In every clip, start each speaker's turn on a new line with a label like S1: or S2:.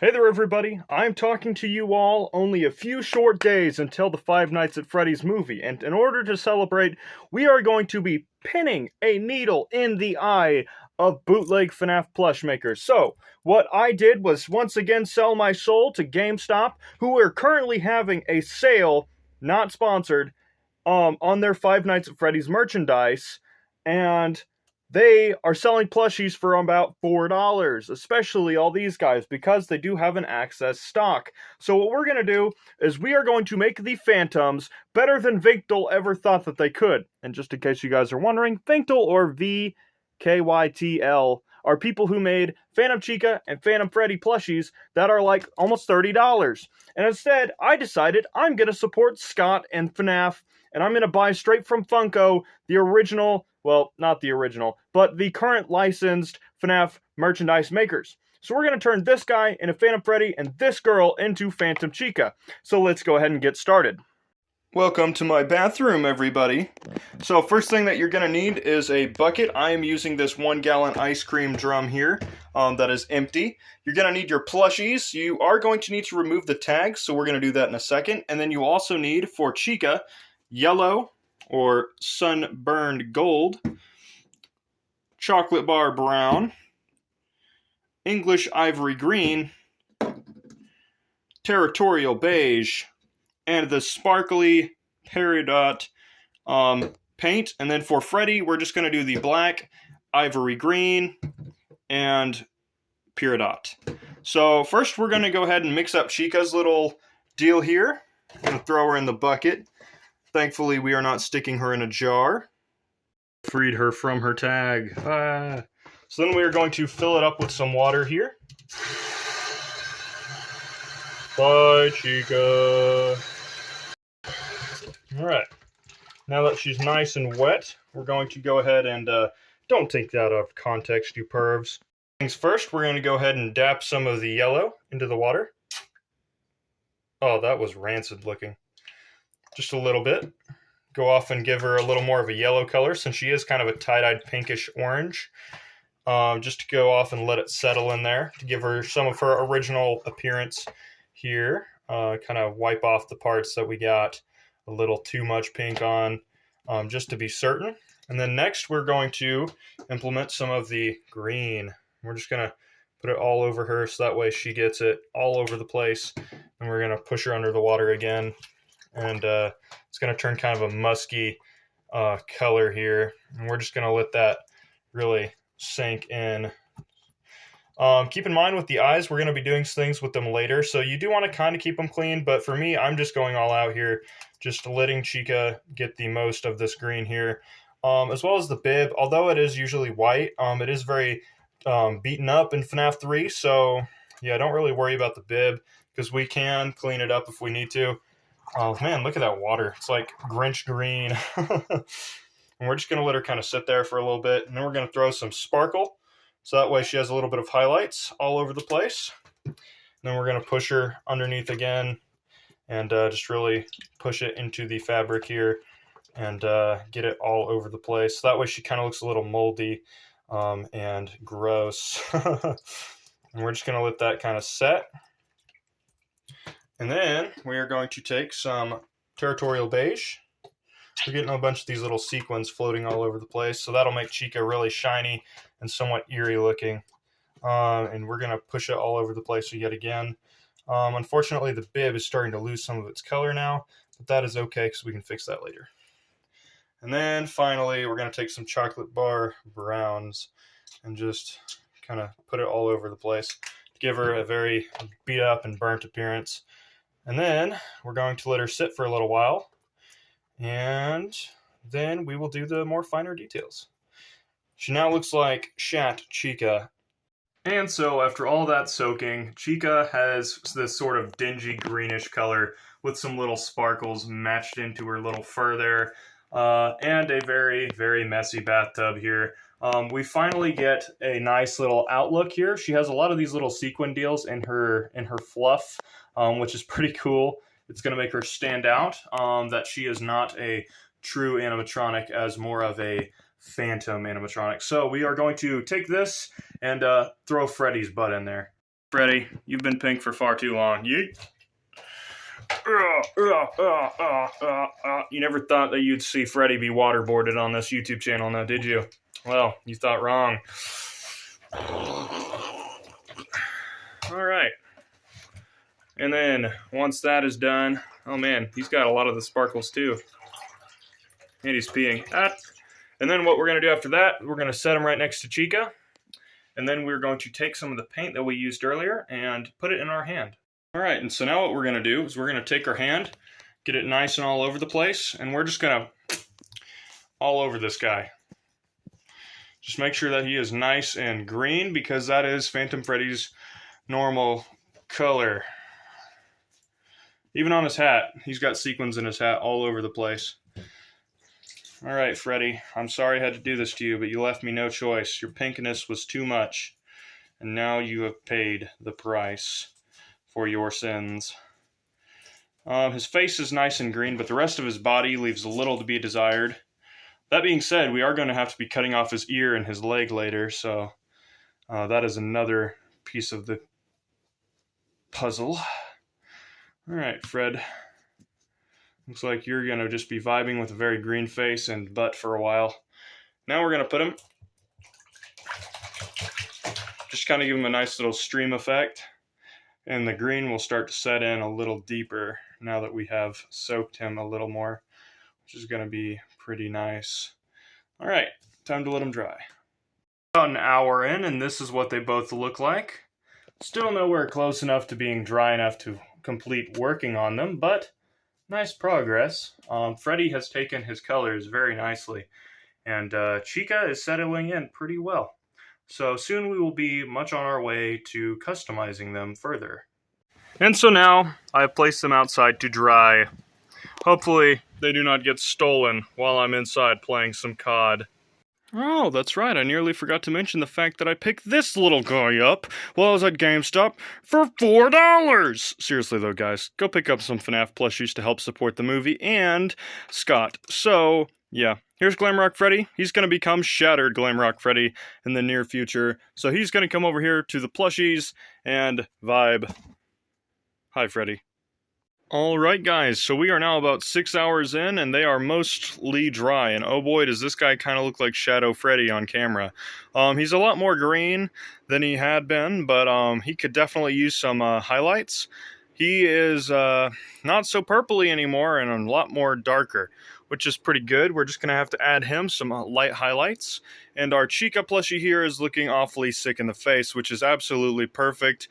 S1: Hey there everybody, I'm talking to you all only a few short days until the Five Nights at Freddy's movie, and in order to celebrate, we are going to be pinning a needle in the eye of bootleg FNAF plush makers. So, what I did was once again sell my soul to GameStop, who are currently having a sale, not sponsored, on their Five Nights at Freddy's merchandise, and they are selling plushies for about $4, especially all these guys, because they do have an access stock. So what we're going to do is we are going to make the Phantoms better than Vinktel ever thought that they could. And just in case you guys are wondering, Vinktel, or VKYTL, are people who made Phantom Chica and Phantom Freddy plushies that are like almost $30. And instead, I decided I'm going to support Scott and FNAF, and I'm going to buy straight from Funko the original, well, not the original, but the current licensed FNAF merchandise makers. So we're going to turn this guy into Phantom Freddy and this girl into Phantom Chica. So let's go ahead and get started. Welcome to my bathroom, everybody. So first thing that you're going to need is a bucket. I am using this 1-gallon ice cream drum here that is empty. You're going to need your plushies. You are going to need to remove the tags, so we're going to do that in a second. And then you also need, for Chica, yellow or sunburned gold, chocolate bar brown, English ivory green, territorial beige, and the sparkly peridot paint. And then for Freddy, we're just going to do the black, ivory green, and peridot. So first we're going to go ahead and mix up Chica's little deal here. I'm going to throw her in the bucket. Thankfully, we are not sticking her in a jar. Freed her from her tag. So then we are going to fill it up with some water here. Bye, Chica. Alright. Now that she's nice and wet, we're going to go ahead and, don't take that out of context, you pervs. Things first, we're going to go ahead and dap some of the yellow into the water. Oh, that was rancid looking. Just a little bit. Go off and give her a little more of a yellow color, since she is kind of a tie-dyed pinkish orange. Just to go off and let it settle in there, to give her some of her original appearance here. Kind of wipe off the parts that we got a little too much pink on, just to be certain. And then next we're going to implement some of the green. We're just going to put it all over her, so that way she gets it all over the place. And we're going to push her under the water again. And it's going to turn kind of a musky color here. And we're just going to let that really sink in. Keep in mind with the eyes, we're going to be doing things with them later, so you do want to kind of keep them clean, but for me, I'm just going all out here, just letting Chica get the most of this green here. As well as the bib, although it is usually white, it is very beaten up in FNAF 3, so yeah, don't really worry about the bib, because we can clean it up if we need to. Oh man, look at that water. It's like Grinch green. And we're just going to let her kind of sit there for a little bit. And then we're going to throw some sparkle. So that way she has a little bit of highlights all over the place. And then we're going to push her underneath again. And just really push it into the fabric here. And get it all over the place. So that way she kind of looks a little moldy and gross. And we're just going to let that kind of set. And then we are going to take some territorial beige. We're getting a bunch of these little sequins floating all over the place, so that'll make Chica really shiny and somewhat eerie looking. And we're going to push it all over the place yet again. Unfortunately, the bib is starting to lose some of its color now, but that is okay because we can fix that later. And then finally, we're going to take some chocolate bar browns and just kind of put it all over the place to give her a very beat up and burnt appearance. And then we're going to let her sit for a little while, and then we will do the more finer details. She now looks like Shat Chica. And so after all that soaking, Chica has this sort of dingy greenish color with some little sparkles matched into her little fur there, and a very, very messy bathtub here. We finally get a nice little outlook here. She has a lot of these little sequin deals in her fluff, which is pretty cool. It's going to make her stand out, that she is not a true animatronic, as more of a phantom animatronic. So we are going to take this and throw Freddy's butt in there. Freddy, you've been pink for far too long. Yeet. You never thought that you'd see Freddy be waterboarded on this YouTube channel now, did you? Well, you thought wrong. Alright. And then, once that is done, oh man, he's got a lot of the sparkles too. And he's peeing. And then what we're going to do after that, we're going to set him right next to Chica. And then we're going to take some of the paint that we used earlier and put it in our hand. Alright, and so now what we're going to do is we're going to take our hand, get it nice and all over the place, and we're just going to all over this guy. Just make sure that he is nice and green, because that is Phantom Freddy's normal color. Even on his hat, he's got sequins in his hat all over the place. Alright, Freddy, I'm sorry I had to do this to you, but you left me no choice. Your pinkness was too much, and now you have paid the price for your sins. His face is nice and green, but the rest of his body leaves a little to be desired. That being said, we are going to have to be cutting off his ear and his leg later, so that is another piece of the puzzle. Alright, Fred. Looks like you're going to just be vibing with a very green face and butt for a while. Now we're going to put him, just kind of give him a nice little stream effect. And the green will start to set in a little deeper now that we have soaked him a little more, which is going to be pretty nice. Alright, time to let them dry. About an hour in, and this is what they both look like. Still nowhere close enough to being dry enough to complete working on them, but nice progress. Freddy has taken his colors very nicely, and Chica is settling in pretty well. So soon we will be much on our way to customizing them further. And so now, I have placed them outside to dry. Hopefully, they do not get stolen while I'm inside playing some COD. Oh, that's right, I nearly forgot to mention the fact that I picked this little guy up while I was at GameStop for $4! Seriously though, guys, go pick up some FNAF plushies to help support the movie and Scott. So, yeah, here's Glamrock Freddy. He's going to become Shattered Glamrock Freddy in the near future. So he's going to come over here to the plushies and vibe. Hi, Freddy. Alright guys, so we are now about 6 hours in, and they are mostly dry, and oh boy does this guy kind of look like Shadow Freddy on camera. He's a lot more green than he had been, but he could definitely use some highlights. He is not so purpley anymore and a lot more darker, which is pretty good. We're just going to have to add him some light highlights. And our Chica plushie here is looking awfully sick in the face, which is absolutely perfect.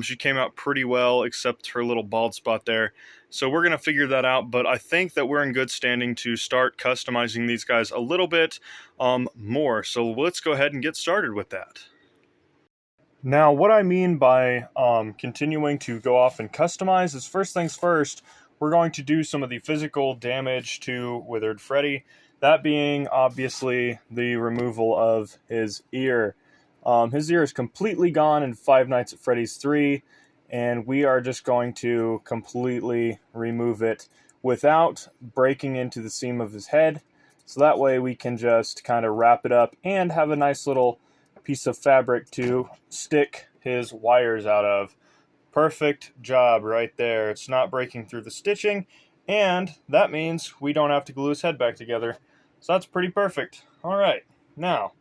S1: She came out pretty well, except her little bald spot there. So we're going to figure that out, but I think that we're in good standing to start customizing these guys a little bit more. So let's go ahead and get started with that. Now, what I mean by continuing to go off and customize is, first things first, we're going to do some of the physical damage to Withered Freddy. That being, obviously, the removal of his ear. His ear is completely gone in Five Nights at Freddy's 3, and we are just going to completely remove it without breaking into the seam of his head. So that way we can just kind of wrap it up and have a nice little piece of fabric to stick his wires out of. Perfect job right there. It's not breaking through the stitching, and that means we don't have to glue his head back together. So that's pretty perfect. Alright, now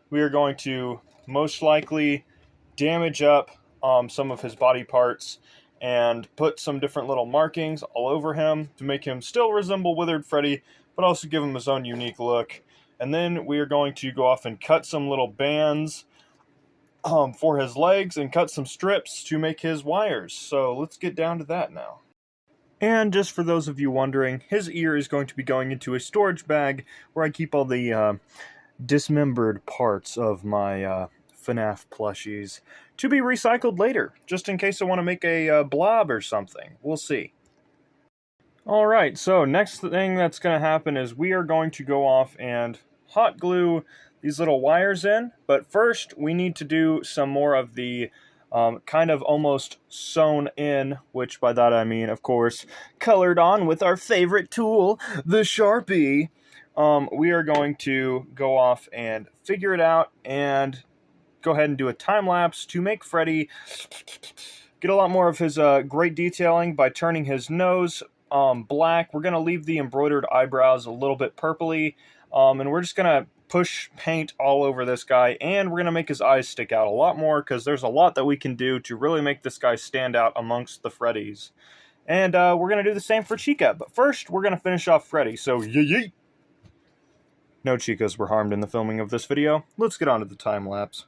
S1: we are going to most likely damage up some of his body parts and put some different little markings all over him to make him still resemble Withered Freddy, but also give him his own unique look. And then we are going to go off and cut some little bands for his legs and cut some strips to make his wires. So let's get down to that now. And just for those of you wondering, his ear is going to be going into a storage bag where I keep all the dismembered parts of my FNAF plushies to be recycled later, just in case I want to make a blob or something. We'll see. Alright, so next thing that's going to happen is we are going to go off and hot glue these little wires in, but first we need to do some more of the kind of almost sewn in, which by that I mean, of course, colored on with our favorite tool, the Sharpie. We are going to go off and figure it out and go ahead and do a time lapse to make Freddy get a lot more of his great detailing by turning his nose black. We're going to leave the embroidered eyebrows a little bit purpley, and we're just going to push paint all over this guy, and we're going to make his eyes stick out a lot more, because there's a lot that we can do to really make this guy stand out amongst the Freddys. And we're going to do the same for Chica, but first we're going to finish off Freddy, so yee! No Chicas were harmed in the filming of this video. Let's get on to the time lapse.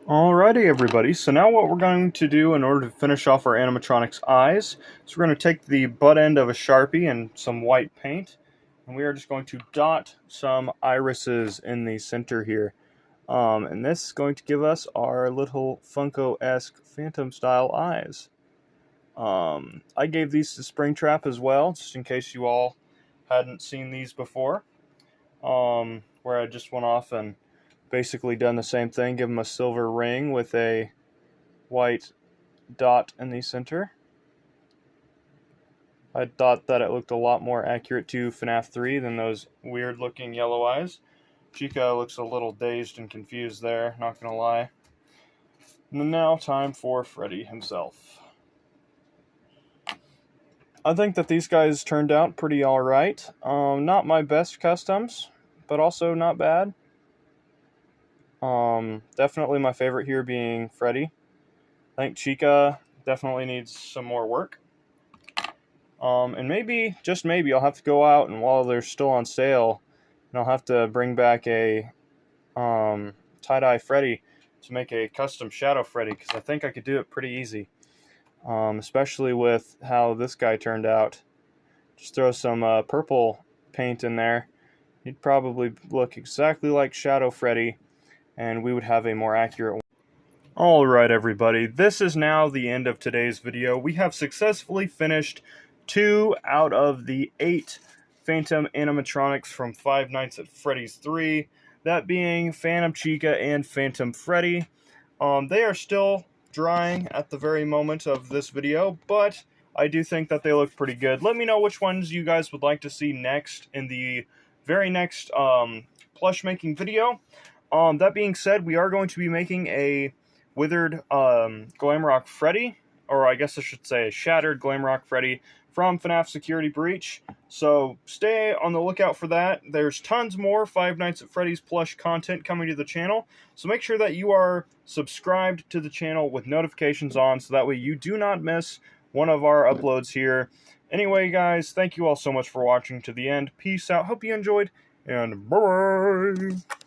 S1: Alrighty everybody, so now what we're going to do in order to finish off our animatronics eyes is we're going to take the butt end of a Sharpie and some white paint, and we are just going to dot some irises in the center here. And this is going to give us our little Funko-esque Phantom style eyes. I gave these to Springtrap as well, just in case you all hadn't seen these before, where I just went off and basically done the same thing, give them a silver ring with a white dot in the center. I thought that it looked a lot more accurate to FNAF 3 than those weird looking yellow eyes. Chica looks a little dazed and confused there, not gonna lie. And now time for Freddy himself. I think that these guys turned out pretty alright. Not my best customs, but also not bad. Definitely my favorite here being Freddy. I think Chica definitely needs some more work. And maybe, just maybe, I'll have to go out and while they're still on sale, and I'll have to bring back a tie-dye Freddy to make a custom Shadow Freddy, because I think I could do it pretty easy. Especially with how this guy turned out. Just throw some purple paint in there. He'd probably look exactly like Shadow Freddy, and we would have a more accurate one. Alright everybody, this is now the end of today's video. We have successfully finished 2 out of the 8 Phantom animatronics from Five Nights at Freddy's 3. That being Phantom Chica and Phantom Freddy. They are still drying at the very moment of this video, but I do think that they look pretty good. Let me know which ones you guys would like to see next in the very next plush making video. That being said, we are going to be making a withered Glamrock Freddy, or I guess I should say shattered Glamrock Freddy from FNAF Security Breach. So stay on the lookout for that. There's tons more Five Nights at Freddy's plush content coming to the channel, so make sure that you are subscribed to the channel with notifications on, so that way you do not miss one of our uploads here. Anyway, guys, thank you all so much for watching to the end. Peace out. Hope you enjoyed, and bye-bye.